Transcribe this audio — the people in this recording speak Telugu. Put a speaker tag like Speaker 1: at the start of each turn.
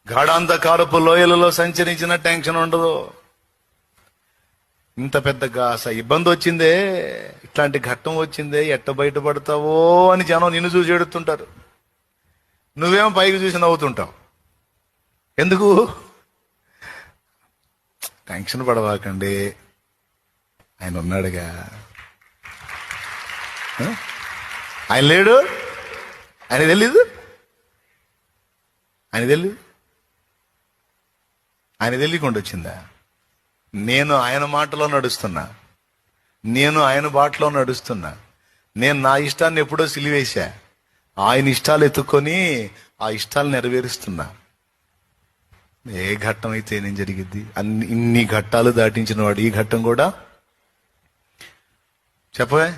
Speaker 1: గాఢాంధకారపు లోయలలో సంచరించిన టెన్షన్ ఉండదు. ఇంత పెద్ద ఇబ్బంది వచ్చిందే, ఇట్లాంటి ఘట్టం వచ్చిందే, ఎట్ట బయటపడతావో అని జనం నిన్ను చూసి ఎడుతుంటారు. నువ్వేమో పైకి చూసి నవ్వుతుంటావు. ఎందుకు? టెన్షన్ పడవాకండి, ఆయన ఉన్నాడుగా. ఆయన లేడు, ఆయన తెలీదు, ఆయన తెలియకుండా వచ్చిందా? నేను ఆయన మాటలో నడుస్తున్నా, నేను ఆయన బాటలో నడుస్తున్నా. నేను నా ఇష్టాన్ని ఎప్పుడో సిలివేశా, ఆయన ఇష్టాలు ఎత్తుక్కొని ఆ ఇష్టాలు నెరవేరుస్తున్నా. ఏ ఘట్టం అయితే ఏం జరిగిద్ది? ఇన్ని ఘట్టాలు దాటించిన వాడు ఈ ఘట్టం కూడా చెప్పవే.